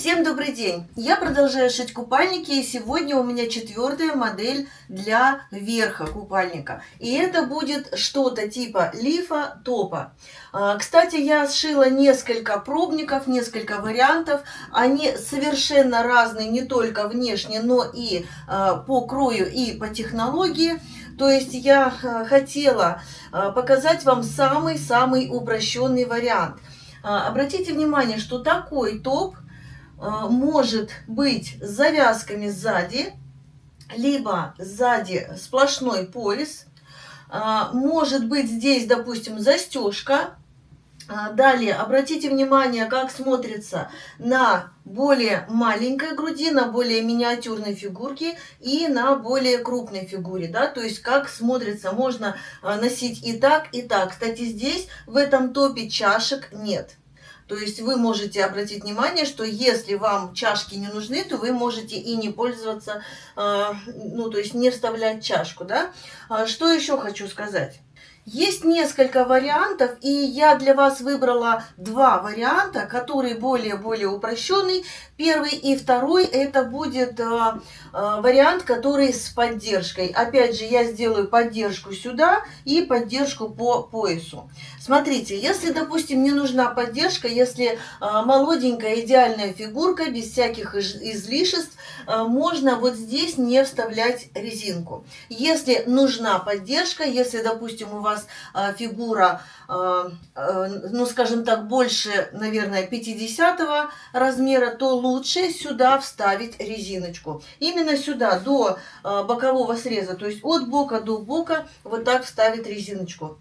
Всем добрый день! Я продолжаю шить купальники, и сегодня у меня 4-я модель для верха купальника. И это будет что-то типа лифа топа. Кстати, я сшила несколько пробников, несколько вариантов. Они совершенно разные не только внешне, но и по крою и по технологии. То есть я хотела показать вам самый-самый упрощенный вариант. Обратите внимание, что такой топ может быть с завязками сзади, либо сзади сплошной пояс, может быть здесь, допустим, застежка. Далее обратите внимание, как смотрится на более маленькой груди, на более миниатюрной фигурке и на более крупной фигуре, да, то есть как смотрится, можно носить и так, и так. Кстати, здесь в этом топе чашек нет. То есть вы можете обратить внимание, что если вам чашки не нужны, то вы можете и не пользоваться, ну, то есть не вставлять чашку, да. Что еще хочу сказать? Есть несколько вариантов, и я для вас выбрала два варианта, которые более упрощенный. Первый и второй это будет вариант, который с поддержкой. Опять же, я сделаю поддержку сюда и поддержку по поясу. Смотрите, если, допустим, не нужна поддержка, если молоденькая идеальная фигурка, без всяких излишеств, можно вот здесь не вставлять резинку. Если нужна поддержка, если, допустим, у вас фигура, ну, скажем так, больше, наверное, 50 размера, то лучше сюда вставить резиночку. Именно сюда, до бокового среза, то есть от бока до бока, вот так вставить резиночку.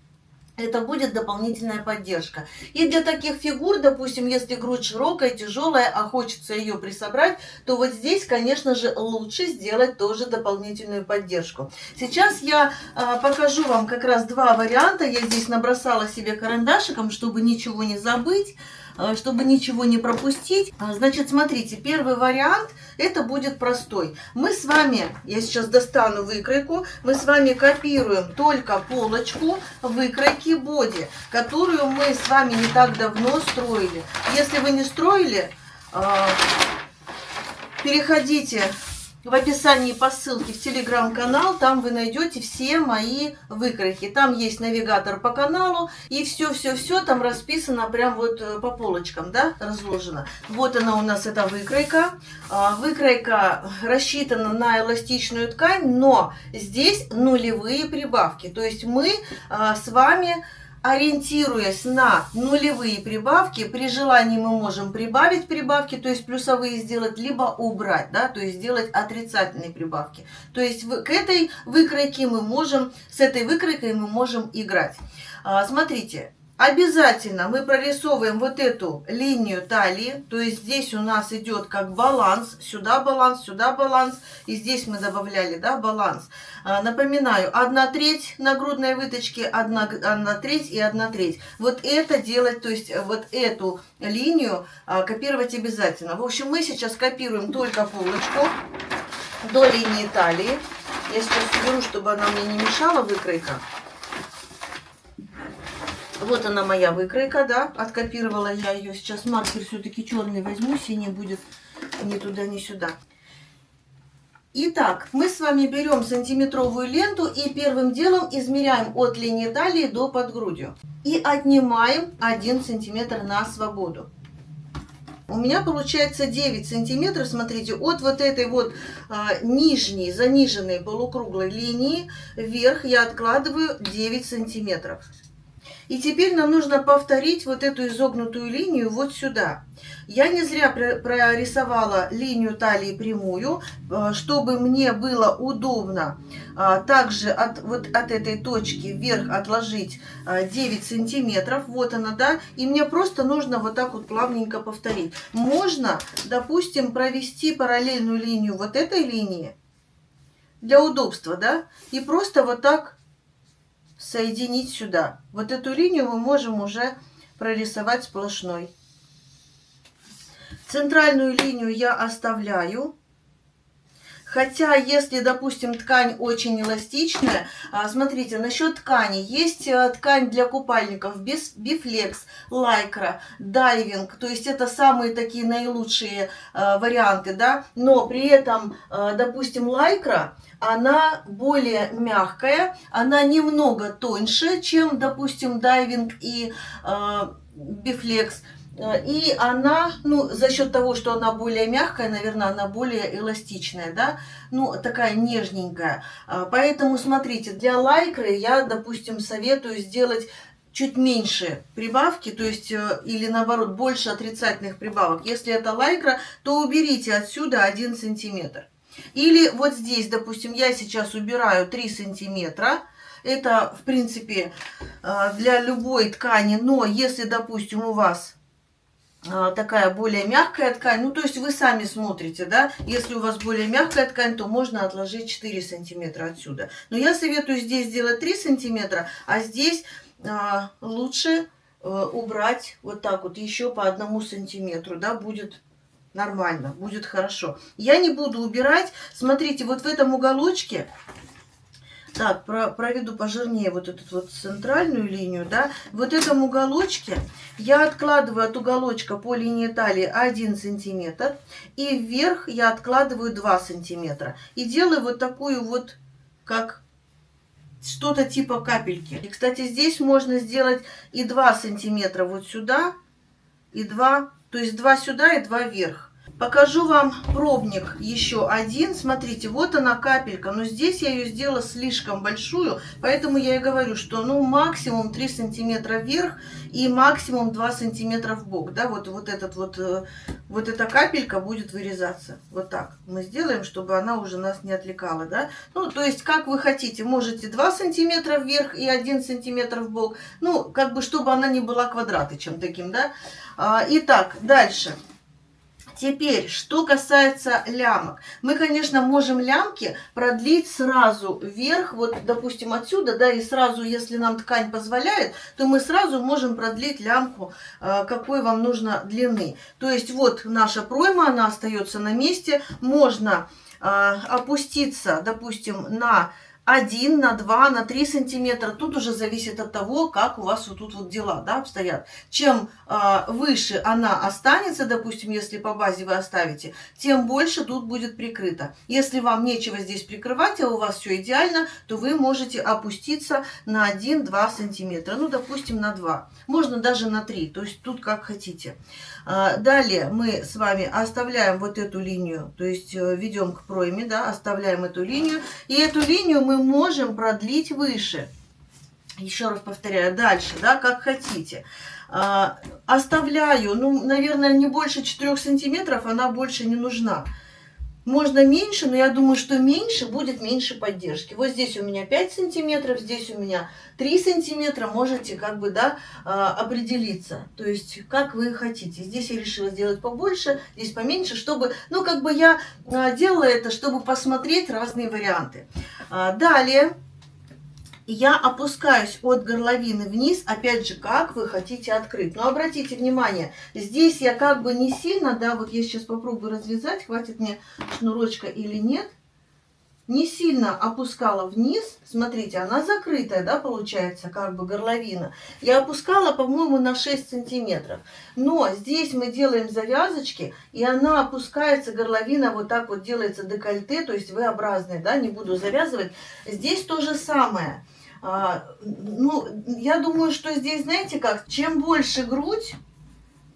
Это будет дополнительная поддержка. И для таких фигур, допустим, если грудь широкая, тяжелая, а хочется ее присобрать, то вот здесь, конечно же, лучше сделать тоже дополнительную поддержку. Сейчас я покажу вам как раз два варианта. Я здесь набросала себе карандашиком, чтобы ничего не забыть, чтобы ничего не пропустить. Значит, смотрите, первый вариант, это будет простой. Мы с вами, я сейчас достану выкройку, мы с вами копируем только полочку выкройки боди, которую мы с вами не так давно строили. Если вы не строили, переходите в описании по ссылке в телеграм-канал, там вы найдете все мои выкройки. Там есть навигатор по каналу, и все там расписано прям вот по полочкам, да, разложено. Вот она у нас, эта выкройка. Выкройка рассчитана на эластичную ткань, но здесь нулевые прибавки. То есть мы с вами, ориентируясь на нулевые прибавки, при желании мы можем прибавить прибавки, то есть плюсовые сделать, либо убрать, да, то есть сделать отрицательные прибавки. То есть к этой выкройке мы можем, с этой выкройкой мы можем играть. Смотрите. Обязательно мы прорисовываем вот эту линию талии, то есть здесь у нас идет как баланс, сюда баланс, и здесь мы добавляли, да, баланс. Напоминаю, 1/3 нагрудной выточки, 1/3 и 1/3. Вот это делать, то есть вот эту линию копировать обязательно. В общем, мы сейчас копируем только полочку до линии талии. Я сейчас уберу, чтобы она мне не мешала, выкройка. Вот она моя выкройка, да, откопировала я ее. Сейчас маркер все-таки черный возьму, синий будет ни туда, ни сюда. Итак, мы с вами берем сантиметровую ленту и первым делом измеряем от линии талии до подгрудью. И отнимаем 1 сантиметр на свободу. У меня получается 9 сантиметров, смотрите, от вот этой вот нижней, заниженной полукруглой линии вверх я откладываю 9 сантиметров. И теперь нам нужно повторить вот эту изогнутую линию вот сюда. Я не зря прорисовала линию талии прямую, чтобы мне было удобно также вот от этой точки вверх отложить 9 сантиметров. Вот она, да. И мне просто нужно вот так вот плавненько повторить. Можно, допустим, провести параллельную линию вот этой линии для удобства, да. И просто вот так соединить сюда. Вот эту линию мы можем уже прорисовать сплошной. Центральную линию я оставляю. Хотя, если, допустим, ткань очень эластичная, смотрите, насчет ткани. Есть ткань для купальников, бифлекс, лайкра, дайвинг. То есть это самые такие наилучшие варианты, да. Но при этом, допустим, лайкра, она более мягкая, она немного тоньше, чем, допустим, дайвинг и бифлекс. И она, ну, за счет того, что она более мягкая, наверное, она более эластичная, да, ну, такая нежненькая. Поэтому, смотрите, для лайкры я, допустим, советую сделать чуть меньше прибавки, то есть, или наоборот, больше отрицательных прибавок. Если это лайкра, то уберите отсюда 1 сантиметр. Или вот здесь, допустим, я сейчас убираю 3 сантиметра. Это, в принципе, для любой ткани, но если, допустим, у вас такая более мягкая ткань, ну то есть вы сами смотрите, да, если у вас более мягкая ткань, то можно отложить 4 сантиметра отсюда. Но я советую здесь сделать 3 сантиметра, а здесь лучше убрать вот так вот еще по 1 сантиметру, да, будет нормально, будет хорошо. Я не буду убирать, смотрите, вот в этом уголочке. Так, проведу пожирнее вот эту вот центральную линию, да. Вот в этом уголочке я откладываю от уголочка по линии талии 1 сантиметр. И вверх я откладываю 2 сантиметра. И делаю вот такую вот, как что-то типа капельки. И, кстати, здесь можно сделать и 2 сантиметра вот сюда, и 2, то есть 2 сюда и 2 вверх. Покажу вам пробник еще один. Смотрите, вот она капелька, но здесь я ее сделала слишком большую, поэтому я и говорю, что ну максимум 3 сантиметра вверх и максимум 2 сантиметра в бок. Да, вот эта капелька будет вырезаться. Вот так мы сделаем, чтобы она уже нас не отвлекала. Да? Ну, то есть, как вы хотите, можете 2 сантиметра вверх и 1 сантиметр в бок. Ну, как бы, чтобы она не была квадратычем таким, да. Итак, дальше. Теперь, что касается лямок. Мы, конечно, можем лямки продлить сразу вверх, вот, допустим, отсюда, да, и сразу, если нам ткань позволяет, то мы сразу можем продлить лямку, какой вам нужно длины. То есть, вот наша пройма, она остается на месте. Можно опуститься, допустим, на 1, на 2, на 3 сантиметра. Тут уже зависит от того, как у вас вот тут вот дела, да, обстоят. Чем выше она останется, допустим, если по базе вы оставите, тем больше тут будет прикрыто. Если вам нечего здесь прикрывать, а у вас все идеально, то вы можете опуститься на 1-2 сантиметра. Ну, допустим, на 2. Можно даже на 3, то есть тут как хотите. Далее мы с вами оставляем вот эту линию, то есть ведем к пройме, да, оставляем эту линию. И эту линию мы можем продлить выше. Еще раз повторяю, дальше, да, как хотите. Оставляю, ну, наверное, не больше 4 сантиметров, она больше не нужна. Можно меньше, но я думаю, что меньше будет меньше поддержки. Вот здесь у меня 5 сантиметров, здесь у меня 3 сантиметра. Можете как бы, да, определиться. То есть, как вы хотите. Здесь я решила сделать побольше, здесь поменьше, чтобы, ну, как бы я делала это, чтобы посмотреть разные варианты. Далее я опускаюсь от горловины вниз, опять же, как вы хотите открыть. Но обратите внимание, здесь я как бы не сильно, да, вот я сейчас попробую развязать, хватит мне шнурочка или нет. Не сильно опускала вниз, смотрите, она закрытая, да, получается, как бы горловина. Я опускала, по-моему, на 6 сантиметров. Но здесь мы делаем завязочки, и она опускается, горловина вот так вот делается декольте, то есть V-образная, да, не буду завязывать. Здесь то же самое. Ну, я думаю, что здесь, знаете как, чем больше грудь,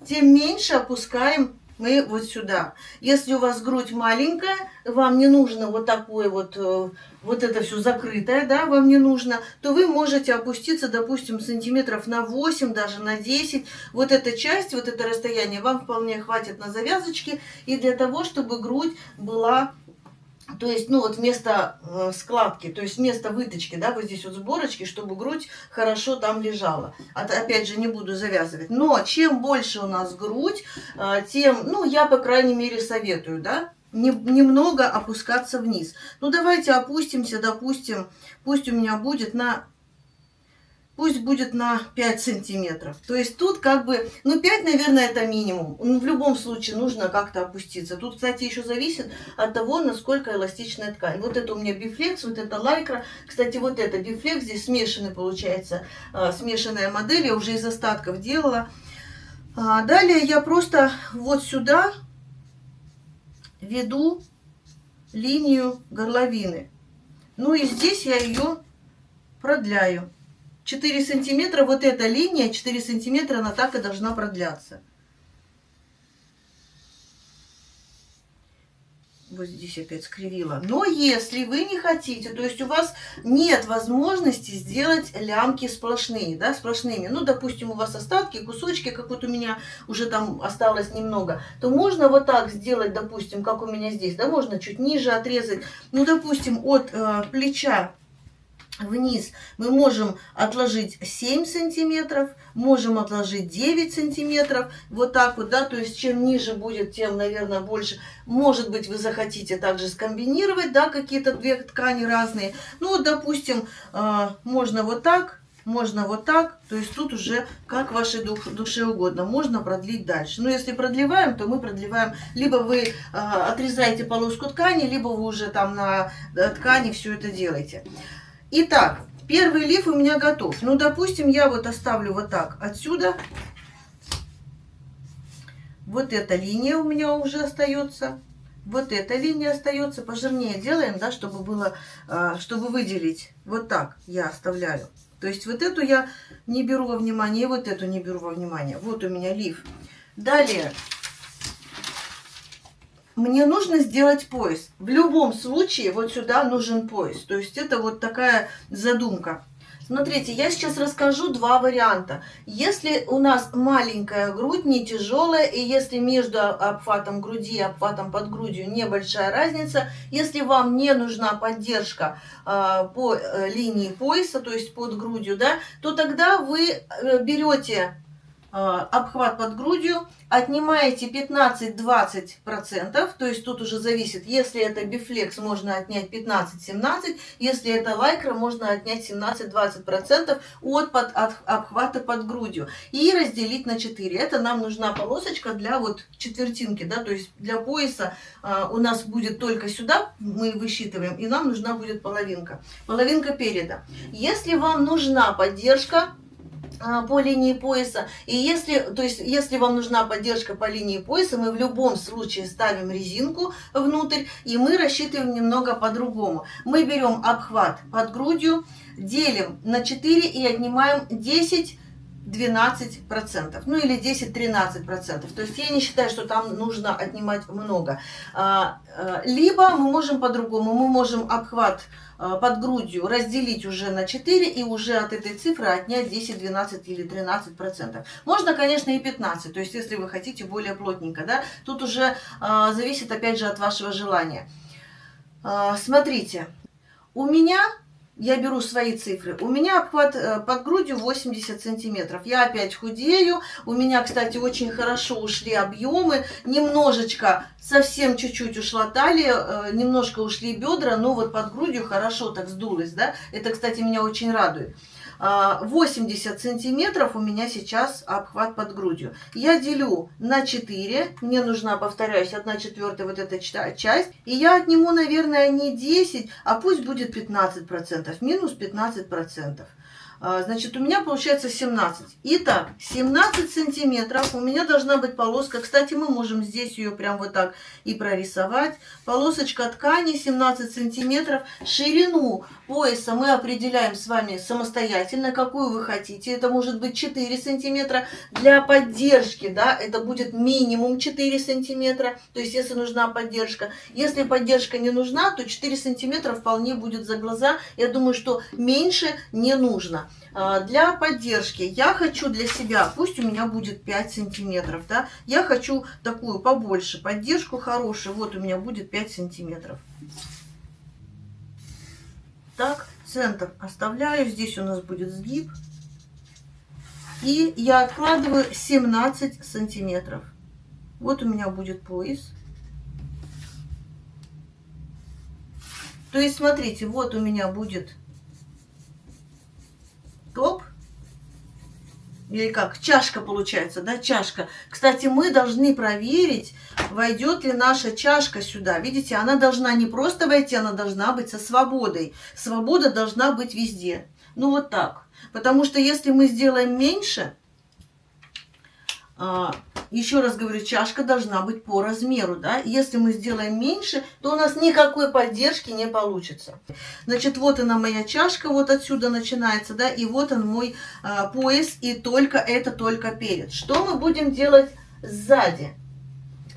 тем меньше опускаем мы вот сюда. Если у вас грудь маленькая, вам не нужно вот такое вот, вот это все закрытое, да, вам не нужно, то вы можете опуститься, допустим, сантиметров на 8, даже на 10. Вот эта часть, вот это расстояние вам вполне хватит на завязочки и для того, чтобы грудь была... То есть, ну вот вместо складки, то есть вместо выточки, да, вот здесь вот сборочки, чтобы грудь хорошо там лежала. Опять же, не буду завязывать. Но чем больше у нас грудь, тем, ну, я, по крайней мере, советую, да, немного опускаться вниз. Ну, давайте опустимся, допустим, пусть у меня будет на пусть будет на 5 сантиметров. То есть тут как бы, ну 5, наверное, это минимум. Ну, в любом случае нужно как-то опуститься. Тут, кстати, еще зависит от того, насколько эластичная ткань. Вот это у меня бифлекс, вот это лайкра. Кстати, вот это бифлекс, здесь смешанный получается, смешанная модель. Я уже из остатков делала. Далее я просто вот сюда веду линию горловины. Ну и здесь я ее продляю. 4 сантиметра, вот эта линия, 4 сантиметра, она так и должна продляться. Вот здесь опять скривила. Но если вы не хотите, то есть у вас нет возможности сделать лямки сплошные, да, сплошными, ну, допустим, у вас остатки, кусочки, как вот у меня уже там осталось немного, то можно вот так сделать, допустим, как у меня здесь, да, можно чуть ниже отрезать, ну, допустим, от плеча вниз мы можем отложить 7 сантиметров, можем отложить 9 сантиметров, вот так вот, да, то есть чем ниже будет, тем, наверное, больше. Может быть, вы захотите также скомбинировать, да, какие-то две ткани разные. Ну, вот, допустим, можно вот так, то есть тут уже как вашей душе угодно, можно продлить дальше. Но если продлеваем, то мы продлеваем, либо вы отрезаете полоску ткани, либо вы уже там на ткани все это делаете. Итак, первый лиф у меня готов. Ну, допустим, я вот оставлю вот так отсюда. Вот эта линия у меня уже остается. Вот эта линия остается. Пожирнее делаем, да, чтобы было, чтобы выделить. Вот так я оставляю. То есть вот эту я не беру во внимание, и вот эту не беру во внимание. Вот у меня лиф. Далее. Мне нужно сделать пояс. В любом случае вот сюда нужен пояс. То есть это вот такая задумка. Смотрите, я сейчас расскажу два варианта. Если у нас маленькая грудь, не тяжелая, и если между обхватом груди и обхватом под грудью небольшая разница, если вам не нужна поддержка по линии пояса, то есть под грудью, да, то тогда вы берете обхват под грудью, отнимаете 15-20%, то есть тут уже зависит, если это бифлекс, можно отнять 15-17%, если это лайкра, можно отнять 17-20% от обхвата под грудью и разделить на 4. Это нам нужна полосочка для вот четвертинки, да, то есть для пояса у нас будет только сюда, мы высчитываем, и нам нужна будет половинка переда. Если вам нужна поддержка по линии пояса, и если вам нужна поддержка по линии пояса, мы в любом случае ставим резинку внутрь, и мы рассчитываем немного по-другому. Мы берем обхват под грудью, делим на 4 и отнимаем 10-12%, ну или 10-13%. То есть я не считаю, что там нужно отнимать много. Либо мы можем по-другому, мы можем обхват под грудью разделить уже на 4 и уже от этой цифры отнять 10, 12 или 13%. Можно, конечно, и 15, то есть если вы хотите более плотненько, да, тут уже зависит опять же от вашего желания. Смотрите, у меня, я беру свои цифры, у меня обхват под грудью 80 сантиметров. Я опять худею, у меня, кстати, очень хорошо ушли объемы, немножечко, совсем чуть-чуть ушла талия, немножко ушли бедра, но вот под грудью хорошо так сдулось, да, это, кстати, меня очень радует. 80 сантиметров у меня сейчас обхват под грудью. Я делю на 4, мне нужна, повторяюсь, 1/4 вот эта часть, и я отниму, наверное, не 10, а пусть будет 15%, минус 15%. Значит, у меня получается 17. Итак, 17 сантиметров у меня должна быть полоска. Кстати, мы можем здесь ее прям вот так и прорисовать. Полосочка ткани 17 сантиметров. Ширину пояса мы определяем с вами самостоятельно, какую вы хотите. Это может быть 4 сантиметра. Для поддержки, да, это будет минимум 4 сантиметра. То есть, если нужна поддержка. Если поддержка не нужна, то 4 сантиметра вполне будет за глаза. Я думаю, что меньше не нужно. Для поддержки я хочу для себя, пусть у меня будет 5 сантиметров, да, я хочу такую побольше поддержку хорошую, вот у меня будет 5 сантиметров. Так, центр оставляю, здесь у нас будет сгиб, и я откладываю 17 сантиметров. Вот у меня будет пояс. То есть, смотрите, вот у меня будет топ, или как, чашка получается, да, чашка. Кстати, мы должны проверить, войдет ли наша чашка сюда. Видите, она должна не просто войти, она должна быть со свободой. Свобода должна быть везде. Ну вот так. Потому что если мы сделаем меньше, еще раз говорю, чашка должна быть по размеру, да. Если мы сделаем меньше, то у нас никакой поддержки не получится. Значит, вот она моя чашка, вот отсюда начинается, да, и вот он мой пояс, и только это только перед. Что мы будем делать сзади?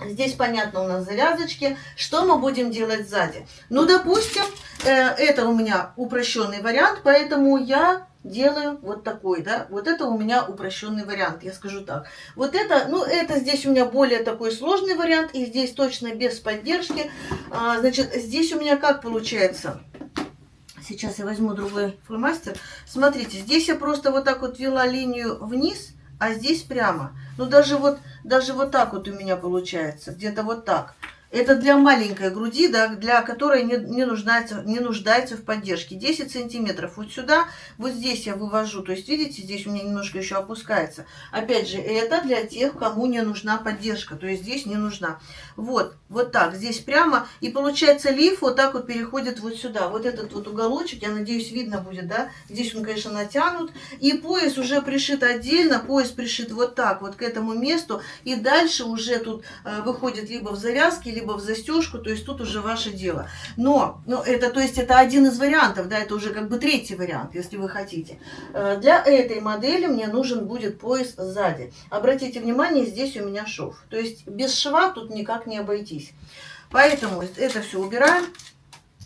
Здесь, понятно, у нас завязочки. Что мы будем делать сзади? Ну, допустим, это у меня упрощенный вариант, поэтому я делаю вот такой, да. Вот это у меня упрощенный вариант, я скажу так. Вот это, ну, это здесь у меня более такой сложный вариант, и здесь точно без поддержки. Значит, здесь у меня как получается? Сейчас я возьму другой фломастер. Смотрите, здесь я просто вот так вот вела линию вниз, а здесь прямо. Ну, даже вот так вот у меня получается, где-то вот так. Это для маленькой груди, да, для которой не нуждается в поддержке. 10 сантиметров вот сюда, вот здесь я вывожу. То есть, видите, здесь у меня немножко еще опускается. Опять же, это для тех, кому не нужна поддержка. То есть, здесь не нужна. Вот так, здесь прямо. И получается, лиф вот так вот переходит вот сюда. Вот этот вот уголочек, я надеюсь, видно будет, да. Здесь он, конечно, натянут. И пояс уже пришит отдельно. Пояс пришит вот так вот к этому месту. И дальше уже тут выходит либо в завязке, либо в застежку, то есть тут уже ваше дело. Но это, то есть это один из вариантов, да, это уже как бы третий вариант, если вы хотите. Для этой модели мне нужен будет пояс сзади. Обратите внимание, здесь у меня шов. То есть без шва тут никак не обойтись. Поэтому это все убираем.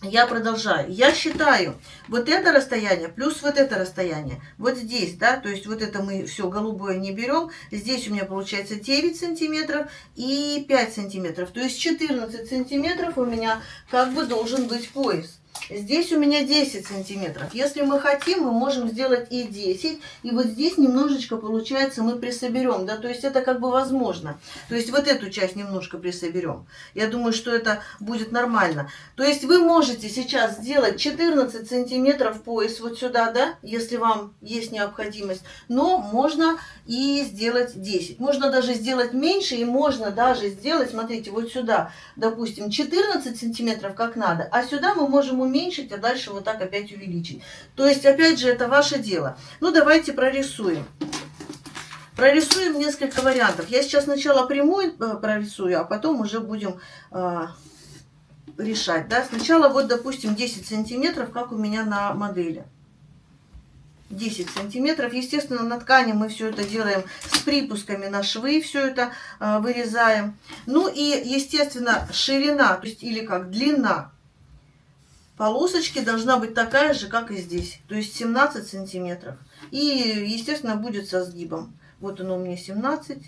Я продолжаю. Я считаю вот это расстояние плюс вот это расстояние. Вот здесь, да, то есть вот это мы все голубое не берем. Здесь у меня получается 9 сантиметров и 5 сантиметров. То есть 14 сантиметров у меня как бы должен быть пояс. Здесь у меня 10 сантиметров. Если мы хотим, мы можем сделать и 10. И вот здесь немножечко, получается, мы присоберем. Да? То есть это как бы возможно. То есть вот эту часть немножко присоберем. Я думаю, что это будет нормально. То есть вы можете сейчас сделать 14 сантиметров пояс вот сюда, да, если вам есть необходимость. Но можно и сделать 10. Можно даже сделать меньше. И можно даже сделать, смотрите, вот сюда, допустим, 14 сантиметров как надо. А сюда мы можем уменьшить, а дальше вот так опять увеличить. То есть, опять же, это ваше дело. Ну, давайте прорисуем. Прорисуем несколько вариантов. Я сейчас сначала прямую прорисую, а потом уже будем решать. Да? Сначала вот, допустим, 10 сантиметров, как у меня на модели. 10 сантиметров. Естественно, на ткани мы все это делаем с припусками на швы, все это вырезаем. Ну и, естественно, ширина, то есть или как длина полосочки должна быть такая же, как и здесь. То есть 17 сантиметров. И, естественно, будет со сгибом. Вот оно у меня 17.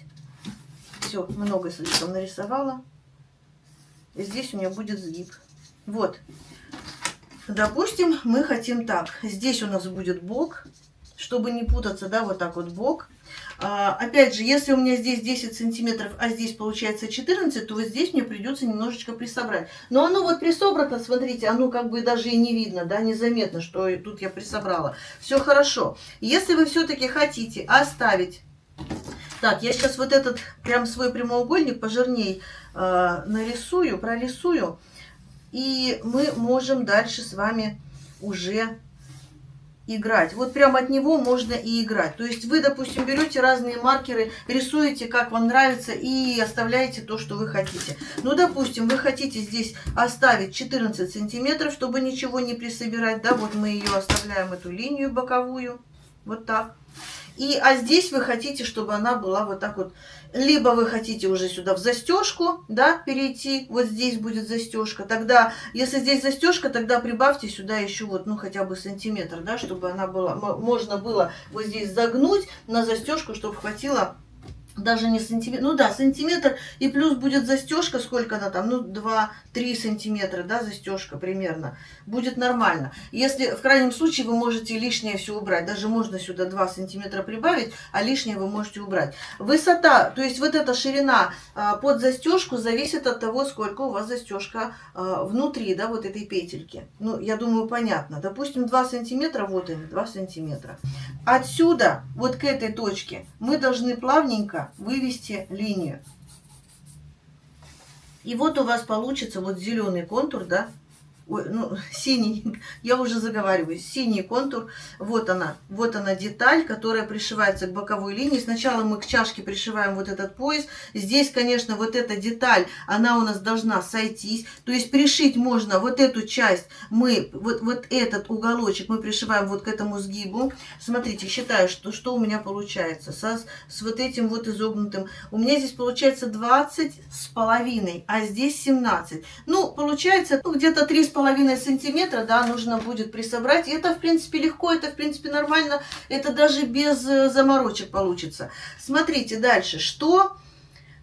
Все, много слишком нарисовала. И здесь у меня будет сгиб. Вот. Допустим, мы хотим так. Здесь у нас будет бок. Чтобы не путаться, да, вот так вот бок. Опять же, если у меня здесь 10 сантиметров, а здесь получается 14, то вот здесь мне придется немножечко присобрать. Но оно вот присобрано, смотрите, оно как бы даже и не видно, да, незаметно, что тут я присобрала. Все хорошо. Если вы все-таки хотите оставить... Так, я сейчас вот этот прям свой прямоугольник пожирней нарисую, прорисую. И мы можем дальше с вами уже играть. Вот прямо от него можно и играть. То есть вы, допустим, берете разные маркеры, рисуете, как вам нравится, и оставляете то, что вы хотите. Ну, допустим, вы хотите здесь оставить 14 сантиметров, чтобы ничего не присобирать. Да, вот мы ее оставляем, эту линию боковую. Вот так. А здесь вы хотите, чтобы она была вот так вот. Либо вы хотите уже сюда в застежку, да, перейти. Вот здесь будет застежка. Тогда, если здесь застежка, тогда прибавьте сюда еще вот, ну, хотя бы сантиметр, да, чтобы она была, можно было вот здесь загнуть на застежку, чтобы хватило даже не сантиметр, ну да, сантиметр, и плюс будет застежка, сколько она там, ну 2-3 сантиметра, да, застежка примерно, будет нормально. Если в крайнем случае вы можете лишнее все убрать, даже можно сюда 2 сантиметра прибавить, а лишнее вы можете убрать. Высота, то есть вот эта ширина под застежку зависит от того, сколько у вас застежка внутри, да, вот этой петельки. Ну, я думаю, понятно. Допустим, 2 сантиметра, вот они, 2 сантиметра. Отсюда, вот к этой точке, мы должны плавненько вывести линию. И вот у вас получится вот зеленый контур, да, ой, ну, синий, я уже заговариваюсь, синий контур, вот она деталь, которая пришивается к боковой линии. Сначала мы к чашке пришиваем вот этот пояс, здесь, конечно, вот эта деталь, она у нас должна сойтись, то есть пришить можно вот эту часть, мы, вот этот уголочек мы пришиваем вот к этому сгибу. Смотрите, считаю, что у меня получается, с вот этим вот изогнутым, у меня здесь получается 20,5, а здесь 17, ну, получается, ну, где-то 3,5 сантиметра, да, нужно будет присобрать. И это, в принципе, легко, это, в принципе, нормально. Это даже без заморочек получится. Смотрите дальше, что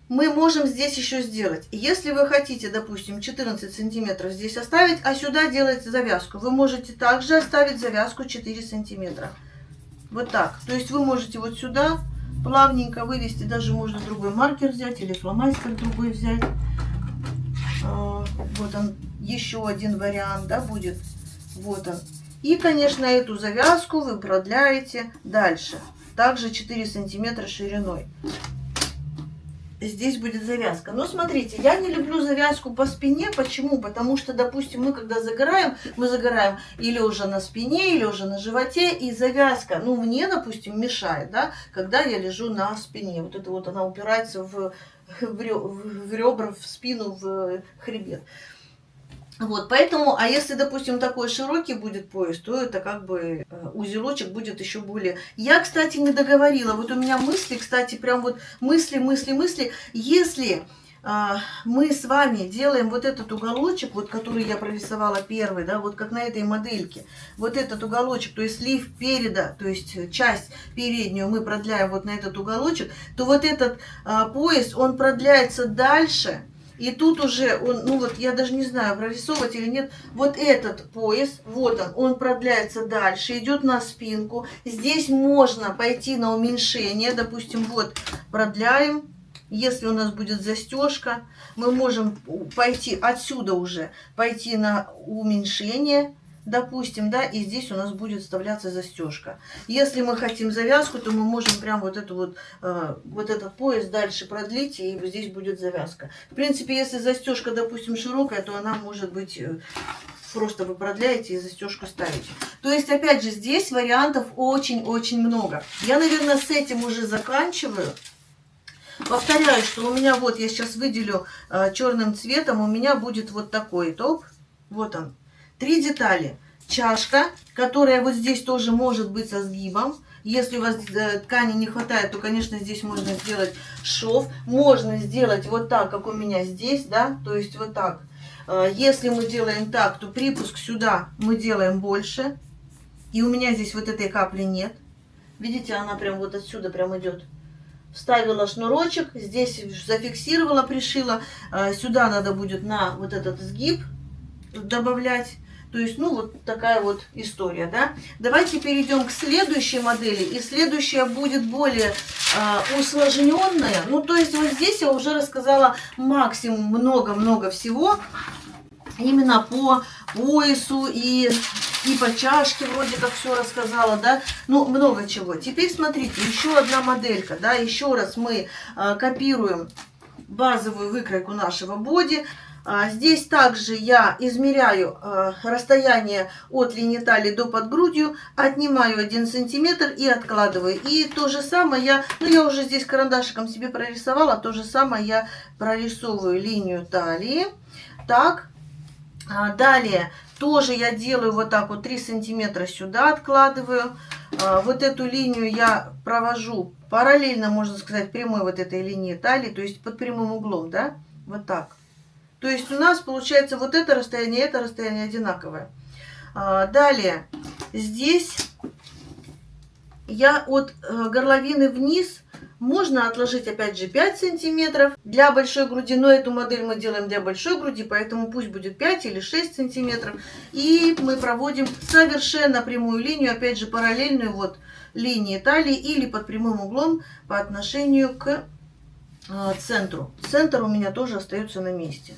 мы можем здесь еще сделать. Если вы хотите, допустим, 14 сантиметров здесь оставить, а сюда делаете завязку, вы можете также оставить завязку 4 сантиметра. Вот так. То есть вы можете вот сюда плавненько вывести, даже можно другой маркер взять или фломастер другой взять. Вот он, еще один вариант, да, будет. Вот он. И, конечно, эту завязку вы продляете дальше. Также 4 сантиметра шириной. Здесь будет завязка. Но смотрите, я не люблю завязку по спине. Почему? Потому что, допустим, мы когда загораем, мы загораем или уже на спине, или уже на животе. И завязка, ну, мне, допустим, мешает, да, когда я лежу на спине. Вот это вот она упирается в ребра, в спину, в хребет. Вот, поэтому, а если, допустим, такой широкий будет пояс, то это как бы узелочек будет еще более... Я, кстати, не договорила, вот у меня мысли, кстати, прям вот мысли. Если мы с вами делаем вот этот уголочек, вот который я прорисовала первый, да, вот как на этой модельке, вот этот уголочек, то есть слив переда, то есть часть переднюю мы продляем вот на этот уголочек, то вот этот пояс, он продляется дальше. И тут уже он, ну вот я даже не знаю, прорисовывать или нет, вот этот пояс, вот он продляется дальше, идет на спинку. Здесь можно пойти на уменьшение, допустим, вот продляем. Если у нас будет застежка, мы можем пойти отсюда уже, пойти на уменьшение, допустим, да, и здесь у нас будет вставляться застежка. Если мы хотим завязку, то мы можем прям вот эту вот этот пояс дальше продлить, и здесь будет завязка. В принципе, если застежка, допустим, широкая, то она может быть просто вы продляете и застежку ставите. То есть, опять же, здесь вариантов очень-очень много. Я, наверное, с этим уже заканчиваю. Повторяю, что у меня вот, я сейчас выделю черным цветом, у меня будет вот такой топ. Вот он. 3 детали. Чашка, которая вот здесь тоже может быть со сгибом. Если у вас ткани не хватает, то, конечно, здесь можно сделать шов. Можно сделать вот так, как у меня здесь, да, то есть вот так. Если мы делаем так, то припуск сюда мы делаем больше. И у меня здесь вот этой капли нет. Видите, она прям вот отсюда прям идет. Вставила шнурочек, здесь зафиксировала, пришила. Сюда надо будет на вот этот сгиб добавлять. То есть, ну, вот такая вот история, да. Давайте перейдем к следующей модели. И следующая будет более усложненная. Ну, то есть, вот здесь я уже рассказала максимум много-много всего. Именно по поясу и по чашке вроде как все рассказала, да, ну, много чего. Теперь смотрите, еще одна моделька, да, еще раз мы копируем базовую выкройку нашего боди. Здесь также я измеряю расстояние от линии талии до подгрудью, отнимаю 1 сантиметр и откладываю. И то же самое я уже здесь карандашиком себе прорисовала, то же самое я прорисовываю линию талии. Так, далее тоже я делаю вот так вот 3 сантиметра сюда откладываю. Вот эту линию я провожу параллельно, можно сказать, прямой вот этой линии талии, то есть под прямым углом, да, вот так. То есть у нас получается вот это расстояние одинаковое. Далее, здесь я от горловины вниз Можно отложить опять же 5 сантиметров для большой груди, но эту модель мы делаем для большой груди, поэтому пусть будет 5 или 6 сантиметров. И мы проводим совершенно прямую линию, опять же параллельную вот линии талии или под прямым углом по отношению к центру. Центр у меня тоже остается на месте.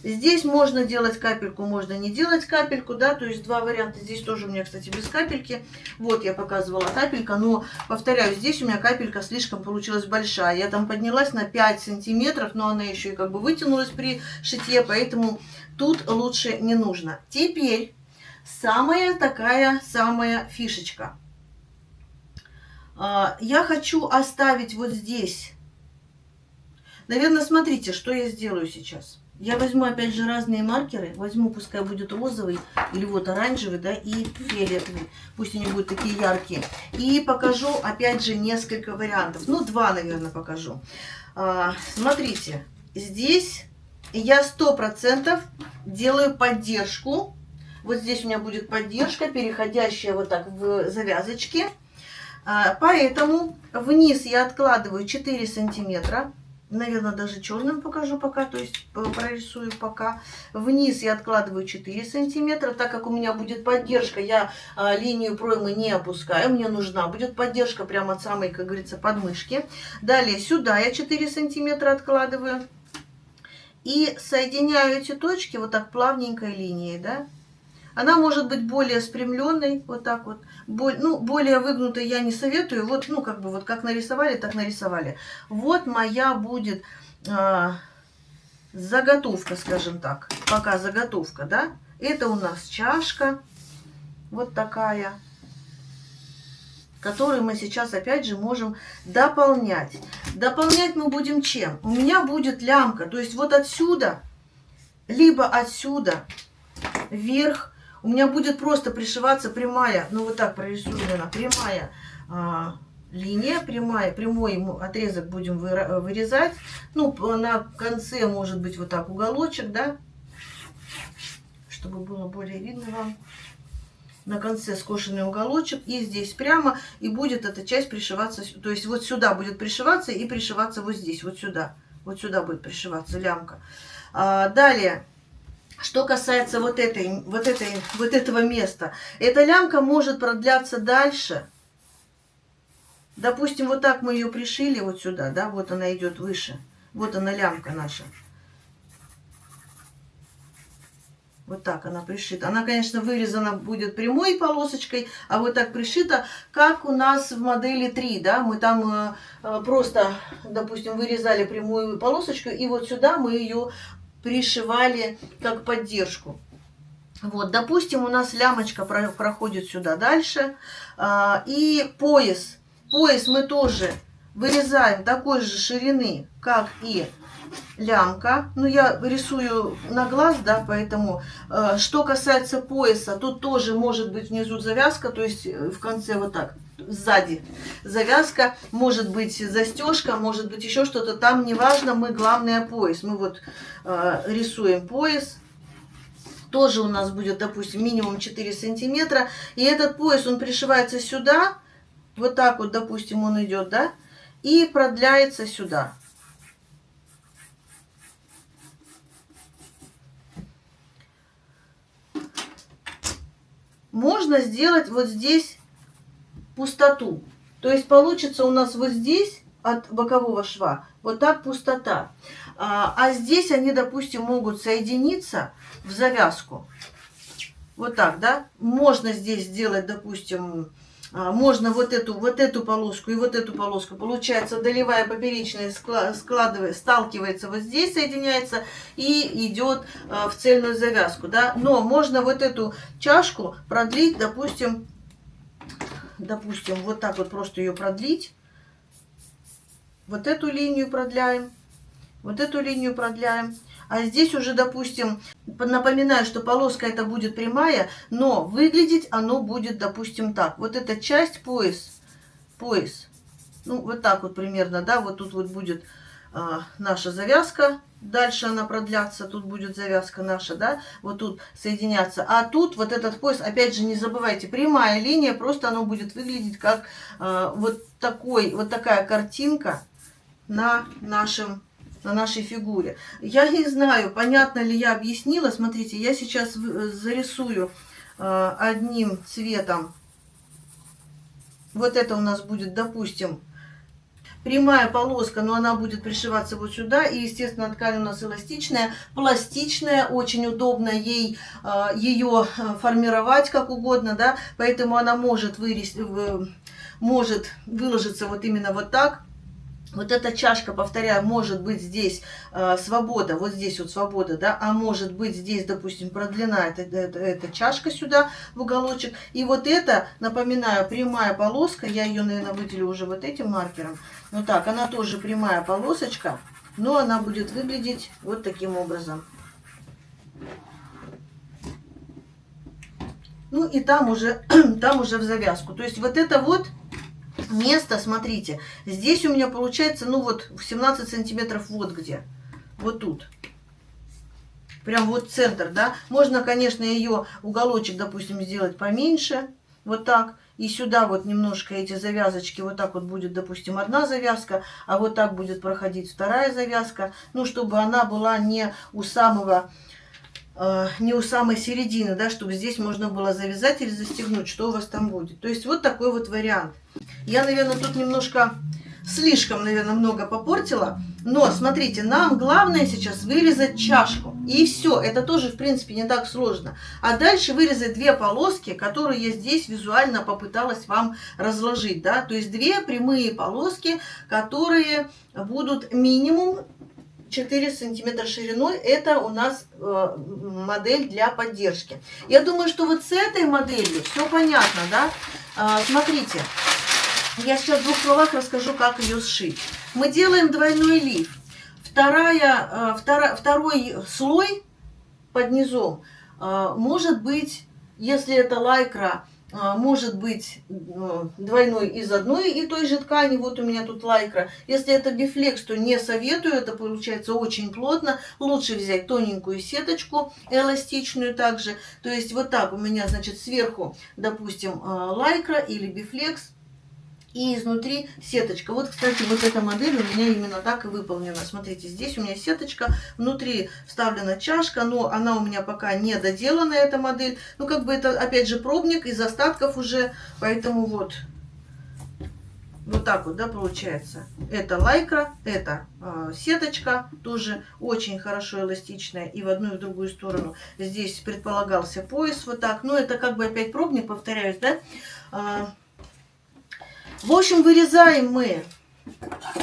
Здесь можно делать капельку, можно не делать капельку, да, то есть два варианта. Здесь тоже у меня, кстати, без капельки. Вот я показывала капелька, но, повторяю, здесь у меня капелька слишком получилась большая. Я там поднялась на 5 сантиметров, но она еще и как бы вытянулась при шитье, поэтому тут лучше не нужно. Теперь самая фишечка. Я хочу оставить вот здесь. Наверное, смотрите, что я сделаю сейчас. Я возьму опять же разные маркеры. Возьму, пускай будет розовый или вот оранжевый, да, и фиолетовый. Пусть они будут такие яркие. И покажу опять же несколько вариантов. Ну, два, наверное, покажу. Смотрите, здесь я 100% делаю поддержку. Вот здесь у меня будет поддержка, переходящая вот так в завязочки. Поэтому вниз я откладываю 4 сантиметра. Наверное, даже черным покажу пока, то есть прорисую пока. Вниз я откладываю 4 сантиметра. Так как у меня будет поддержка, я линию проймы не опускаю. Мне нужна будет поддержка прямо от самой, как говорится, подмышки. Далее сюда я 4 сантиметра откладываю. И соединяю эти точки вот так плавненькой линией, да. Она может быть более спрямленной, вот так вот. Более выгнутой я не советую. Вот, ну, как бы, вот как нарисовали, так нарисовали. Вот моя будет заготовка, скажем так. Пока заготовка, да. Это у нас чашка. Вот такая. Которую мы сейчас, опять же, можем дополнять. Дополнять мы будем чем? У меня будет лямка. То есть, вот отсюда, либо отсюда вверх. У меня будет просто пришиваться прямая, ну вот так прорисую, наверное, прямая линия, прямой отрезок будем вырезать. Ну, на конце может быть вот так уголочек, да, чтобы было более видно вам. На конце скошенный уголочек, и здесь прямо, и будет эта часть пришиваться, то есть вот сюда будет пришиваться и пришиваться вот здесь, вот сюда будет пришиваться лямка. Далее. Что касается вот этого места, эта лямка может продляться дальше. Допустим, вот так мы ее пришили вот сюда, да, вот она идет выше. Вот она лямка наша. Вот так она пришита. Она, конечно, вырезана будет прямой полосочкой, а вот так пришита, как у нас в модели 3, да, мы там просто, допустим, вырезали прямую полосочку, и вот сюда мы ее пришивали как поддержку. Вот, допустим, у нас лямочка проходит сюда дальше. И пояс. Пояс мы тоже вырезаем такой же ширины, как и лямка. Ну, я рисую на глаз, да, поэтому, что касается пояса, тут тоже может быть внизу завязка, то есть в конце вот так. Сзади завязка, может быть застежка, может быть еще что-то там, неважно, мы главное пояс. Мы вот рисуем пояс, тоже у нас будет, допустим, минимум 4 сантиметра, и этот пояс, он пришивается сюда, вот так вот, допустим, он идет, да, и продляется сюда. Можно сделать вот здесь пустоту. То есть получится у нас вот здесь от бокового шва вот так пустота. А здесь они, допустим, могут соединиться в завязку. Вот так, да? Можно здесь сделать, допустим, можно вот эту полоску и вот эту полоску. Получается, долевая поперечная сталкивается вот здесь, соединяется и идет в цельную завязку, да? Но можно вот эту чашку продлить, допустим, вот так вот просто ее продлить. Вот эту линию продляем. Вот эту линию продляем. А здесь уже, допустим, напоминаю, что полоска это будет прямая, но выглядеть оно будет, допустим, так. Вот эта часть, пояс. Ну, вот так вот примерно, да, вот тут вот будет наша завязка. дальше она продлятся, тут будет завязка наша, да, вот тут соединяться. А тут вот этот пояс, опять же, не забывайте, прямая линия, просто оно будет выглядеть как вот такая картинка на нашей фигуре. Я не знаю, понятно ли я объяснила. Смотрите, я сейчас зарисую одним цветом. Вот это у нас будет, допустим, прямая полоска, но она будет пришиваться вот сюда. И, естественно, ткань у нас эластичная, пластичная, очень удобно ее формировать как угодно, да, поэтому она может выложиться вот именно вот так. Вот эта чашка, повторяю, может быть здесь свобода, вот здесь вот свобода, да, а может быть здесь, допустим, продлена эта чашка сюда в уголочек. И вот это, напоминаю, прямая полоска, я ее, наверное, выделю уже вот этим маркером. Вот так, она тоже прямая полосочка, но она будет выглядеть вот таким образом. Ну и там уже в завязку. То есть вот это вот место, смотрите, здесь у меня получается, ну вот, в 17 сантиметров вот где, вот тут. Прям вот центр, да. Можно, конечно, ее уголочек, допустим, сделать поменьше, вот так. И сюда вот немножко эти завязочки, вот так вот будет, допустим, одна завязка, а вот так будет проходить вторая завязка. Ну, чтобы она была не у самой середины, да, чтобы здесь можно было завязать или застегнуть, что у вас там будет. То есть вот такой вот вариант. Я, наверное, тут немножко слишком, наверное, много попортила. Но, смотрите, нам главное сейчас вырезать чашку. И все, это тоже, в принципе, не так сложно. А дальше вырезать две полоски, которые я здесь визуально попыталась вам разложить, да. То есть две прямые полоски, которые будут минимум 4 сантиметра шириной. Это у нас модель для поддержки. Я думаю, что вот с этой моделью все понятно, да. Смотрите, я сейчас в двух словах расскажу, как ее сшить. Мы делаем двойной лиф. Второй слой под низом может быть, если это лайкра, может быть двойной из одной и той же ткани. Вот у меня тут лайкра. Если это бифлекс, то не советую, это получается очень плотно. Лучше взять тоненькую сеточку, эластичную также. То есть вот так у меня, значит, сверху, допустим, лайкра или бифлекс. И изнутри сеточка. Вот, кстати, вот эта модель у меня именно так и выполнена. Смотрите, здесь у меня сеточка, внутри вставлена чашка, но она у меня пока не доделанная, эта модель. Ну, как бы это, опять же, пробник из остатков уже, поэтому вот так вот, да, получается. Это лайкра, это сеточка, тоже очень хорошо эластичная и в одну и в другую сторону. Здесь предполагался пояс вот так. Ну, это как бы опять пробник, повторяюсь, да. В общем, вырезаем мы,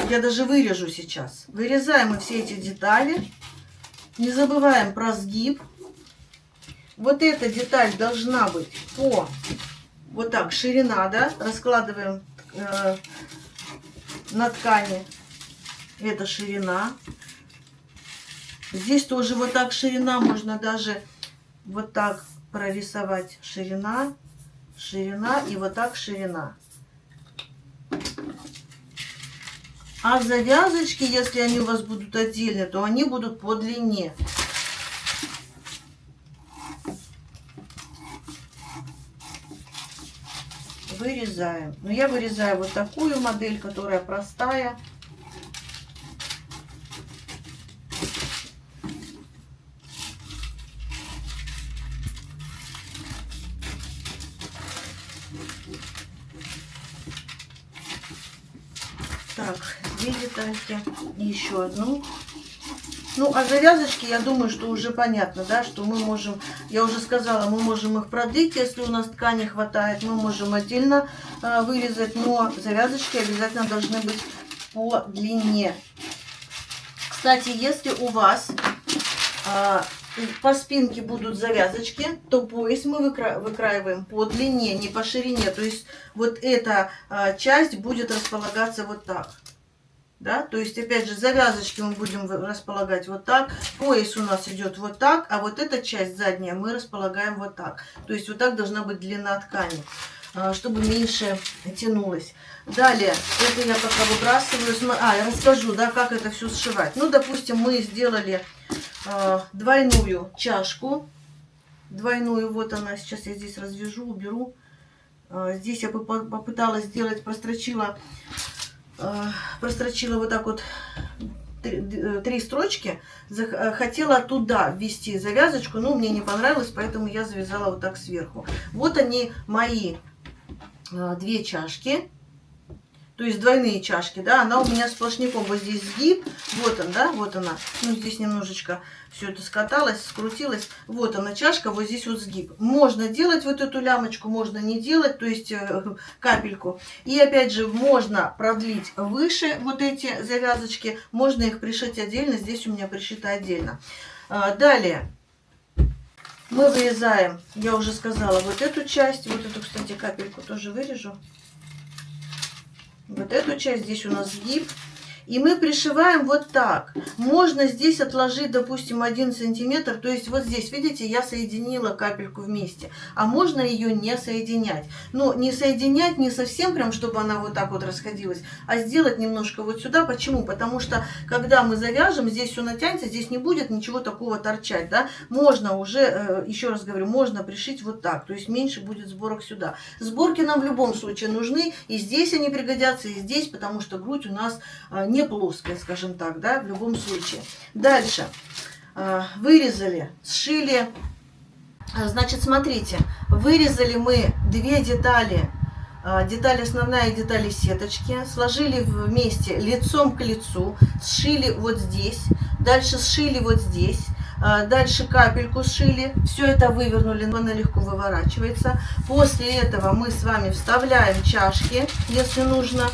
я даже вырежу сейчас, вырезаем мы все эти детали, не забываем про сгиб. Вот эта деталь должна быть по, вот так, ширина, да, раскладываем на ткани, это ширина. Здесь тоже вот так ширина, можно даже вот так прорисовать, ширина, ширина и вот так ширина. А завязочки, если они у вас будут отдельно, то они будут по длине. Вырезаем. Но я вырезаю вот такую модель, которая простая. Так, две детальки и еще одну. Ну, а завязочки, я думаю, что уже понятно, да, что мы можем, я уже сказала, мы можем их продлить, если у нас ткани хватает, мы можем отдельно вырезать, но завязочки обязательно должны быть по длине. Кстати, если у вас по спинке будут завязочки, то пояс мы выкраиваем по длине, не по ширине. То есть вот эта часть будет располагаться вот так. Да? То есть, опять же, завязочки мы будем располагать вот так. Пояс у нас идет вот так, а вот эта часть задняя мы располагаем вот так. То есть вот так должна быть длина ткани. чтобы меньше тянулось. Далее, это я пока выбрасываю. Я расскажу, да, как это все сшивать. Ну, допустим, мы сделали двойную чашку. Двойную, вот она, сейчас я здесь развяжу, уберу. Здесь я попыталась сделать, прострочила вот так вот 3 строчки. Хотела туда ввести завязочку, но мне не понравилось, поэтому я завязала вот так сверху. Вот они, мои 2 чашки. То есть двойные чашки, да, она у меня сплошняком, вот здесь сгиб, вот он, да, вот она, ну здесь немножечко все это скаталось, скрутилось, вот она чашка, вот здесь вот сгиб. Можно делать вот эту лямочку, можно не делать, то есть капельку. И опять же, можно продлить выше вот эти завязочки, можно их пришить отдельно, здесь у меня пришито отдельно. Далее. Мы вырезаем, я уже сказала, вот эту часть, вот эту, кстати, капельку тоже вырежу. Вот эту часть, здесь у нас сгиб. И мы пришиваем вот так. Можно здесь отложить, допустим, 1 сантиметр. То есть вот здесь, видите, я соединила капельку вместе. А можно ее не соединять. Но не соединять не совсем прям, чтобы она вот так вот расходилась. А сделать немножко вот сюда. Почему? Потому что, когда мы завяжем, здесь все натянется, здесь не будет ничего такого торчать. Да? Можно уже, еще раз говорю, можно пришить вот так. То есть меньше будет сборок сюда. Сборки нам в любом случае нужны. И здесь они пригодятся, и здесь, потому что грудь у нас не плоская, скажем так, да, в любом случае. Дальше. Вырезали, сшили. Значит, смотрите, вырезали мы 2 детали. Деталь основная и детали сеточки. Сложили вместе лицом к лицу. Сшили вот здесь. Дальше сшили вот здесь. Дальше капельку сшили. Все это вывернули, она легко выворачивается. После этого мы с вами вставляем чашки, если нужно.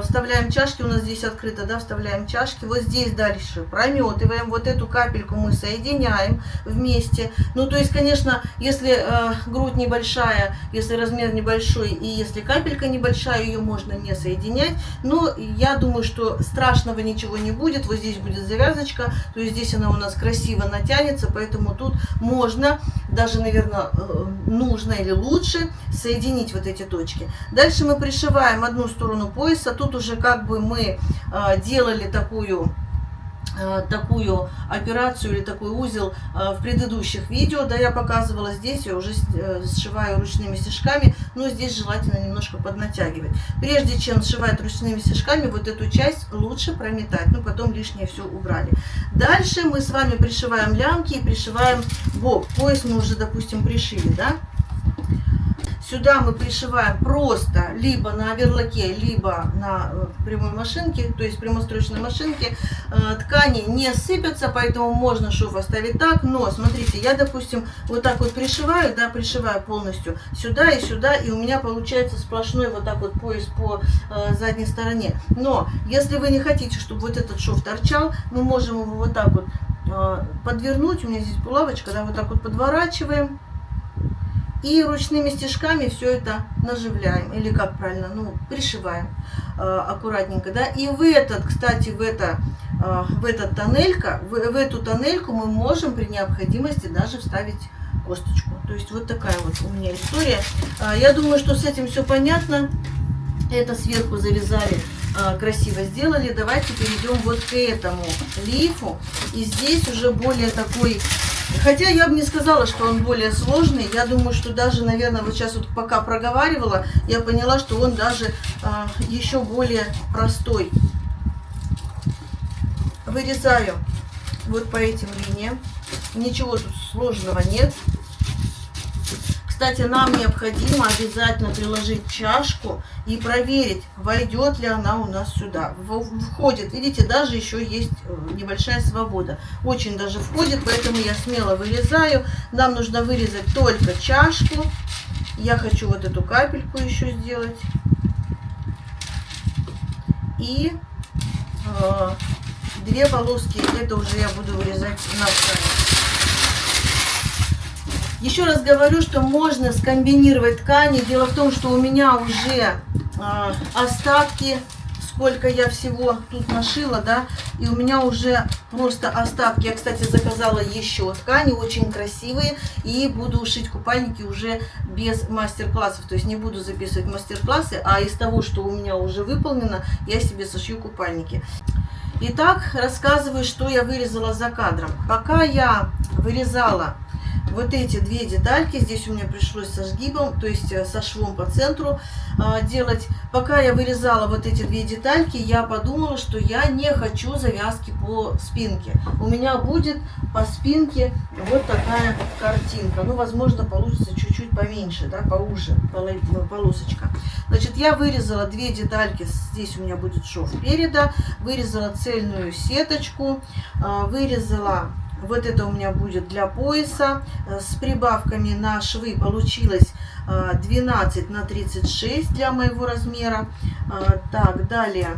Вставляем чашки, у нас здесь открыто, да, вставляем чашки. Вот здесь дальше прометываем, вот эту капельку мы соединяем вместе. Ну, то есть, конечно, если грудь небольшая, если размер небольшой и если капелька небольшая, ее можно не соединять. Но я думаю, что страшного ничего не будет. Вот здесь будет завязочка, то есть здесь она у нас красиво натянется, поэтому тут можно, даже, наверное, нужно или лучше соединить вот эти точки. Дальше мы пришиваем одну сторону пояса. Тут уже как бы мы делали такую операцию или такой узел в предыдущих видео, да, я показывала. Здесь я уже сшиваю ручными стежками, но здесь желательно немножко поднатягивать. Прежде чем сшивать ручными стежками, вот эту часть лучше прометать, ну потом лишнее все убрали. Дальше мы с вами пришиваем лямки и пришиваем бок. Пояс мы уже, допустим, пришили, да. Сюда мы пришиваем просто либо на оверлоке, либо на прямой машинке, то есть прямострочной машинке. Ткани не сыпятся, поэтому можно шов оставить так. Но смотрите, я, допустим, вот так вот пришиваю, да, пришиваю полностью сюда, и у меня получается сплошной вот так вот пояс по задней стороне. Но если вы не хотите, чтобы вот этот шов торчал, мы можем его вот так вот подвернуть. У меня здесь булавочка, да, вот так вот подворачиваем. И ручными стежками все это наживляем, или как правильно, ну, пришиваем аккуратненько, да. И в этот, кстати, в эту тоннельку мы можем при необходимости даже вставить косточку. То есть вот такая вот у меня история. Я думаю, что с этим все понятно. Это сверху завязали, красиво сделали. Давайте перейдем вот к этому лифу. И здесь уже более такой... Хотя я бы не сказала, что он более сложный. Я думаю, что даже, наверное, вот сейчас вот пока проговаривала, я поняла, что он даже еще более простой. Вырезаю вот по этим линиям. Ничего тут сложного нет. Кстати, нам необходимо обязательно приложить чашку и проверить, войдет ли она у нас сюда. Входит, видите, даже еще есть небольшая свобода. Очень даже входит, поэтому я смело вырезаю. Нам нужно вырезать только чашку. Я хочу вот эту капельку еще сделать. И 2 полоски, это уже я буду вырезать на край. Еще раз говорю, что можно скомбинировать ткани. Дело в том, что у меня уже остатки сколько я всего тут нашила, да, и у меня уже просто остатки. Я, кстати, заказала еще ткани, очень красивые, и буду шить купальники уже без мастер-классов, то есть не буду записывать мастер-классы, а из того, что у меня уже выполнено, я себе сошью купальники. Итак, рассказываю, что я вырезала за кадром. Пока я вырезала вот эти две детальки, здесь у меня пришлось со сгибом, то есть со швом по центру делать. Пока я вырезала вот эти две детальки, я подумала, что я не хочу завязки по спинке. У меня будет по спинке вот такая картинка. Ну, возможно, получится чуть-чуть поменьше, да, поуже полосочка. Значит, я вырезала две детальки, здесь у меня будет шов переда, вырезала цельную сеточку, вырезала... Вот это у меня будет для пояса. С прибавками на швы получилось 12 на 36 для моего размера. Так, далее.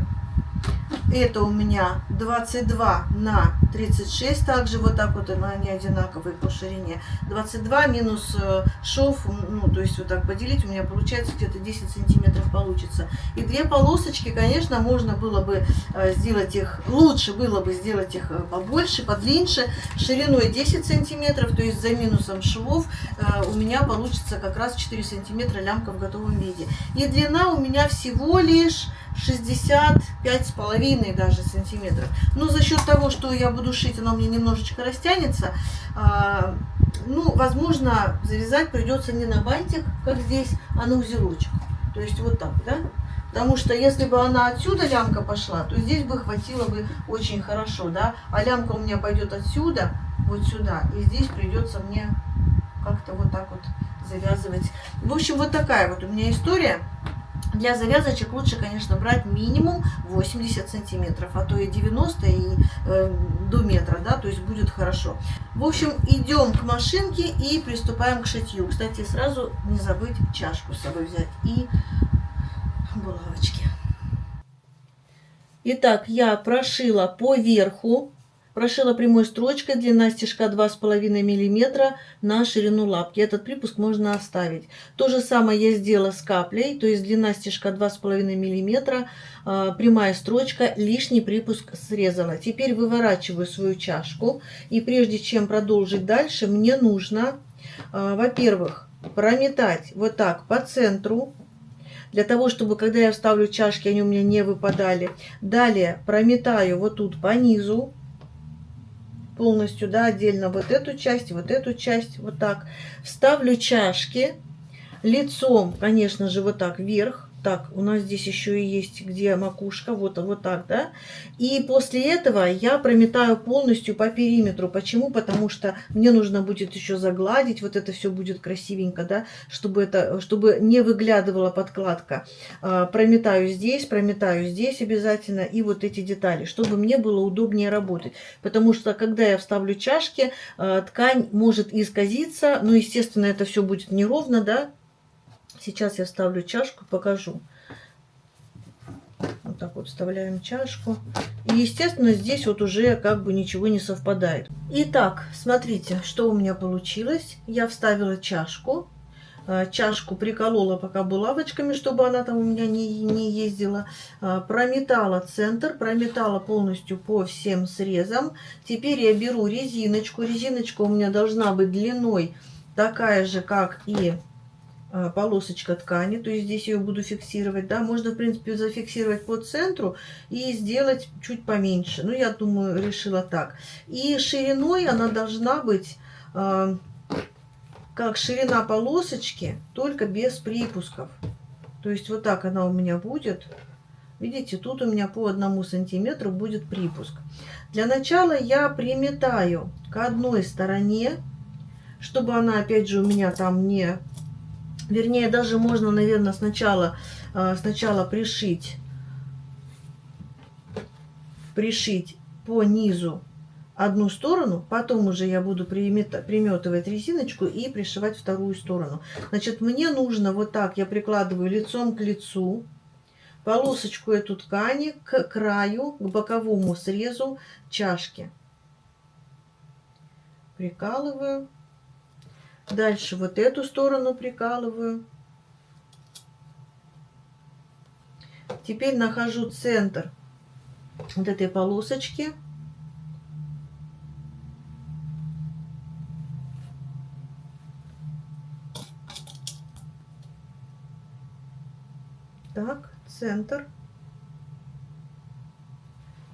Это у меня 22 на 36, также вот так вот они одинаковые по ширине. 22 минус шов, ну то есть вот так поделить, у меня получается где-то 10 сантиметров получится. И две полосочки, конечно, можно было бы сделать их, лучше было бы сделать их побольше, подлиннее, шириной 10 сантиметров, то есть за минусом швов у меня получится как раз 4 сантиметра лямка в готовом виде. И длина у меня всего лишь 65,5 даже сантиметров. Но за счет того, что я буду шить, она у меня немножечко растянется, ну, возможно, завязать придется не на бантик, как здесь, а на узелочек. То есть вот так, да? Потому что если бы она отсюда лямка пошла, то здесь бы хватило бы очень хорошо, да? А лямка у меня пойдет отсюда, вот сюда, и здесь придется мне как-то вот так вот завязывать. В общем, вот такая вот у меня история. Для завязочек лучше, конечно, брать минимум 80 сантиметров, а то и 90, и до метра, да, то есть будет хорошо. В общем, идем к машинке и приступаем к шитью. Кстати, сразу не забыть чашку с собой взять и булавочки. Итак, я прошила по верху. Прошила прямой строчкой, длина стежка 2,5 мм на ширину лапки. Этот припуск можно оставить. То же самое я сделала с каплей, то есть длина стежка 2,5 мм, прямая строчка, лишний припуск срезала. Теперь выворачиваю свою чашку, и прежде чем продолжить дальше, мне нужно, во-первых, прометать вот так по центру, для того, чтобы, когда я вставлю чашки, они у меня не выпадали. Далее прометаю вот тут по низу, полностью, да, отдельно вот эту часть, вот так. Вставлю чашки лицом, конечно же, вот так вверх. Так, у нас здесь еще и есть где макушка, вот так, да. И после этого я прометаю полностью по периметру. Почему? Потому что мне нужно будет еще загладить, вот это все будет красивенько, да, чтобы не выглядывала подкладка. Прометаю здесь обязательно, и вот эти детали, чтобы мне было удобнее работать. Потому что, когда я вставлю чашки, ткань может исказиться, ну, естественно, это все будет неровно, да. Сейчас я вставлю чашку, покажу. Вот так вот вставляем чашку. И, естественно, здесь вот уже как бы ничего не совпадает. Итак, смотрите, что у меня получилось. Я вставила чашку. Чашку приколола пока булавочками, чтобы она там у меня не ездила. Прометала центр, прометала полностью по всем срезам. Теперь я беру резиночку. Резиночка у меня должна быть длиной такая же, как и полосочка ткани, то есть здесь ее буду фиксировать, да, можно в принципе зафиксировать по центру и сделать чуть поменьше, ну я думаю, решила так. И шириной она должна быть как ширина полосочки, только без припусков, то есть вот так она у меня будет. Видите, тут у меня по 1 сантиметру будет припуск. Для начала я приметаю к одной стороне, чтобы она опять же у меня там не... Вернее, даже можно, наверное, сначала пришить по низу одну сторону, потом уже я буду приметывать резиночку и пришивать вторую сторону. Значит, мне нужно вот так, я прикладываю лицом к лицу полосочку эту ткани к краю, к боковому срезу чашки. Прикалываю. Дальше вот эту сторону прикалываю. Теперь нахожу центр вот этой полосочки. Так, центр.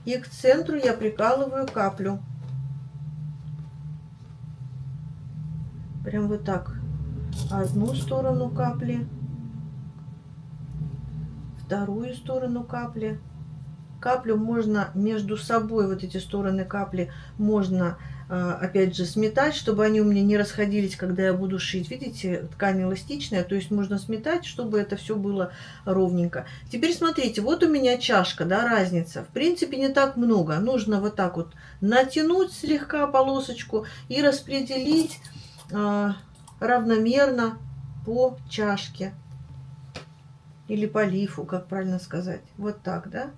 И к центру я прикалываю каплю. Прям вот так. Одну сторону капли, вторую сторону капли. Каплю можно между собой, вот эти стороны капли, можно опять же сметать, чтобы они у меня не расходились, когда я буду шить. Видите, ткань эластичная, то есть можно сметать, чтобы это все было ровненько. Теперь смотрите, вот у меня чашка, да, разница. В принципе, не так много. Нужно вот так вот натянуть слегка полосочку и распределить равномерно по чашке. Или по лифу, как правильно сказать. Вот так, да?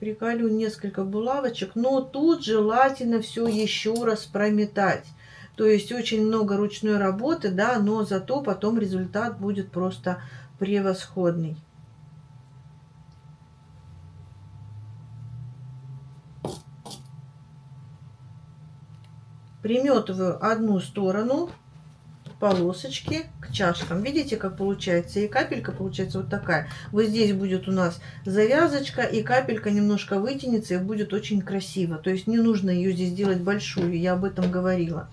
Приколю несколько булавочек, но тут желательно все еще раз прометать. То есть очень много ручной работы, да, но зато потом результат будет просто превосходный. Приметываю одну сторону полосочки к чашкам. Видите, как получается? И капелька получается вот такая. Вот здесь будет у нас завязочка, и капелька немножко вытянется, и будет очень красиво. То есть не нужно ее здесь делать большую, я об этом говорила.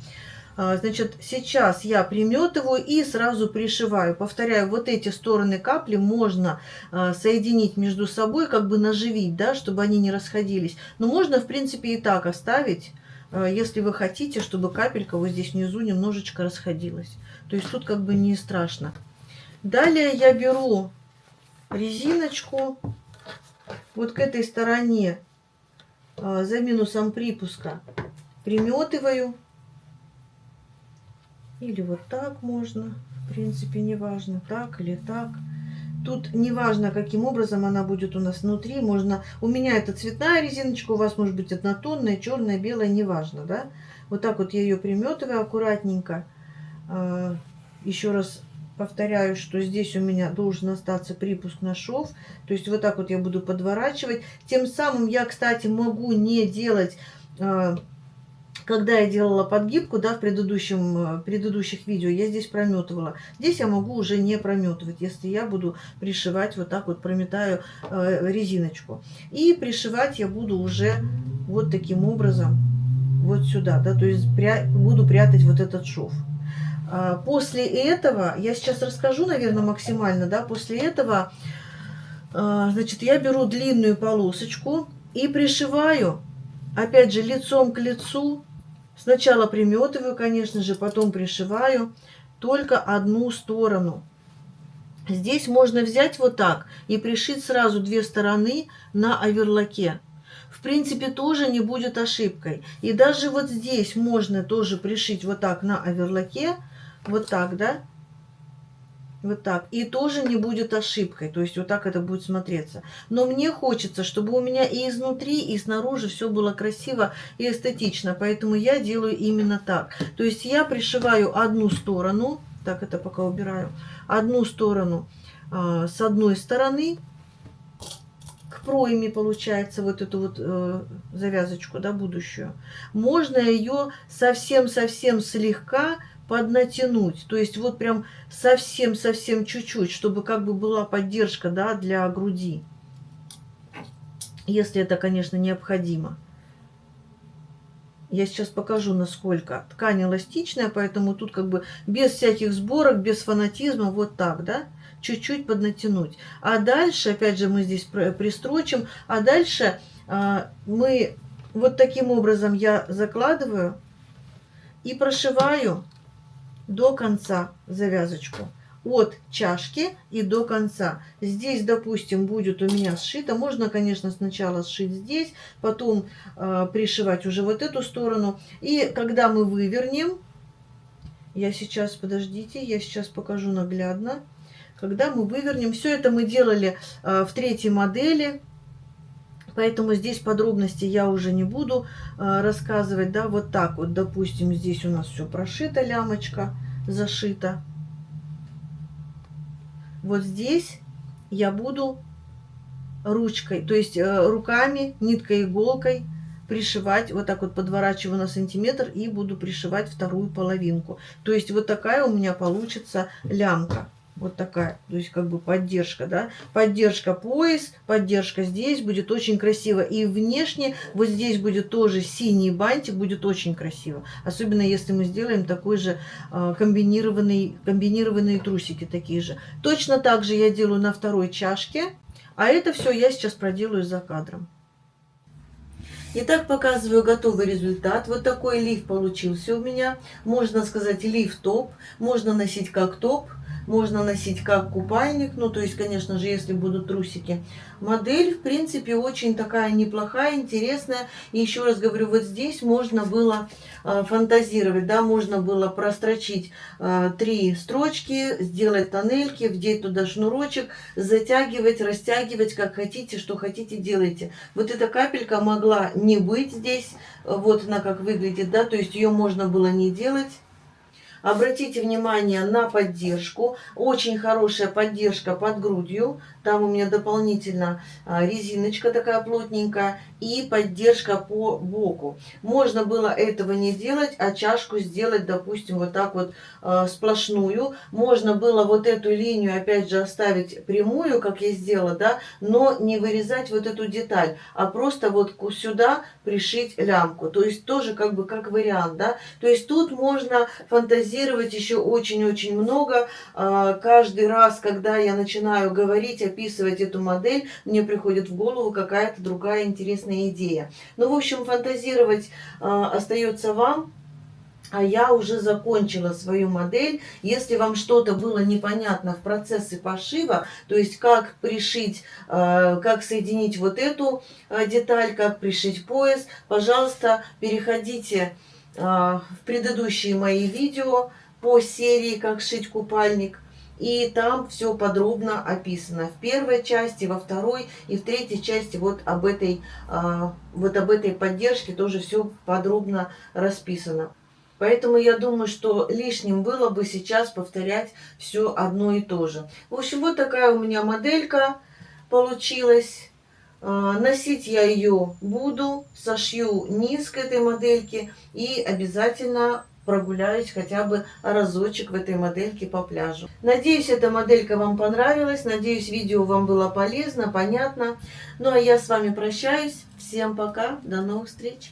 Значит, сейчас я приметываю и сразу пришиваю. Повторяю, вот эти стороны капли можно соединить между собой, как бы наживить, да, чтобы они не расходились. Но можно, в принципе, и так оставить, если вы хотите, чтобы капелька вот здесь внизу немножечко расходилась. То есть тут как бы не страшно. Далее я беру резиночку вот к этой стороне за минусом припуска, приметываю. Или вот так можно, в принципе, неважно, так или так. Тут неважно, каким образом она будет у нас внутри. Можно, у меня это цветная резиночка, у вас может быть однотонная, черная, белая, неважно, да. Вот так вот я ее приметываю аккуратненько. Еще раз повторяю, что здесь у меня должен остаться припуск на шов. То есть вот так вот я буду подворачивать. Тем самым я, кстати, могу не делать... Когда я делала подгибку, да, в предыдущих видео, я здесь прометывала. Здесь я могу уже не прометывать, если я буду пришивать вот так вот, прометаю резиночку. И пришивать я буду уже вот таким образом, вот сюда, да, то есть буду прятать вот этот шов. После этого, я сейчас расскажу, наверное, максимально, да, после этого, значит, я беру длинную полосочку и пришиваю, опять же, лицом к лицу. Сначала приметываю, конечно же, потом пришиваю только одну сторону. Здесь можно взять вот так и пришить сразу две стороны на оверлоке. В принципе, тоже не будет ошибкой. И даже вот здесь можно тоже пришить вот так на оверлоке, вот так, да? Вот так. И тоже не будет ошибкой. То есть вот так это будет смотреться. Но мне хочется, чтобы у меня и изнутри, и снаружи все было красиво и эстетично. Поэтому я делаю именно так. То есть я пришиваю одну сторону. Так, это пока убираю. Одну сторону с одной стороны. К пройме получается вот эту вот завязочку, да, будущую. Можно ее совсем-совсем слегка поднатянуть, то есть вот прям совсем-совсем чуть-чуть, чтобы как бы была поддержка, да, для груди, если это, конечно, необходимо. Я сейчас покажу, насколько ткань эластичная, поэтому тут как бы без всяких сборок, без фанатизма, вот так, да, чуть-чуть поднатянуть. А дальше, опять же, мы здесь пристрочим, а дальше мы вот таким образом я закладываю и прошиваю до конца завязочку. От чашки и до конца. Здесь, допустим, будет у меня сшито. Можно, конечно, сначала сшить здесь, потом пришивать уже вот эту сторону. И когда мы вывернем, я сейчас, подождите, я сейчас покажу наглядно. Когда мы вывернем, все это мы делали в третьей модели. Поэтому здесь подробности я уже не буду рассказывать, да, вот так вот, допустим, здесь у нас все прошито, лямочка зашита. Вот здесь я буду ручкой, то есть руками, ниткой, иголкой пришивать, вот так вот подворачиваю на сантиметр и буду пришивать вторую половинку. То есть вот такая у меня получится лямка. Вот такая, то есть как бы поддержка, да, поддержка пояс, поддержка здесь будет очень красиво. И внешне вот здесь будет тоже синий бантик, будет очень красиво. Особенно если мы сделаем такой же комбинированные трусики такие же. Точно так же я делаю на второй чашке, а это все я сейчас проделаю за кадром. Итак, показываю готовый результат. Вот такой лиф получился у меня. Можно сказать, лиф-топ. Можно носить как топ, можно носить как купальник. Ну, то есть, конечно же, если будут трусики. Модель, в принципе, очень такая неплохая, интересная. И еще раз говорю, вот здесь можно было фантазировать, да, можно было прострочить 3 строчки, сделать тоннельки, вдеть туда шнурочек, затягивать, растягивать, как хотите, что хотите, делайте. Вот эта капелька могла не быть здесь, вот она как выглядит, да, то есть ее можно было не делать. Обратите внимание на поддержку. Очень хорошая поддержка под грудью. Там у меня дополнительно резиночка такая плотненькая. И поддержка по боку. Можно было этого не делать, а чашку сделать, допустим, вот так вот сплошную. Можно было вот эту линию, опять же, оставить прямую, как я сделала, да, но не вырезать вот эту деталь, а просто вот сюда пришить лямку. То есть тоже как бы как вариант, да. То есть тут можно фантазировать еще очень-очень много. Каждый раз, когда я начинаю говорить, описывать эту модель, мне приходит в голову какая-то другая интересная идея. Ну, в общем, фантазировать остается вам. А я уже закончила свою модель. Если вам что-то было непонятно в процессе пошива, то есть как пришить, как соединить вот эту деталь, как пришить пояс, пожалуйста, переходите в предыдущие мои видео по серии «Как шить купальник». И там все подробно описано. В первой части, во второй и в третьей части вот об этой поддержке тоже все подробно расписано. Поэтому я думаю, что лишним было бы сейчас повторять все одно и то же. В общем, вот такая у меня моделька получилась. Носить я ее буду, сошью низ к этой модельке и обязательно прогуляюсь хотя бы разочек в этой модельке по пляжу. Надеюсь, эта моделька вам понравилась. Надеюсь, видео вам было полезно, понятно. Ну а я с вами прощаюсь. Всем пока, до новых встреч.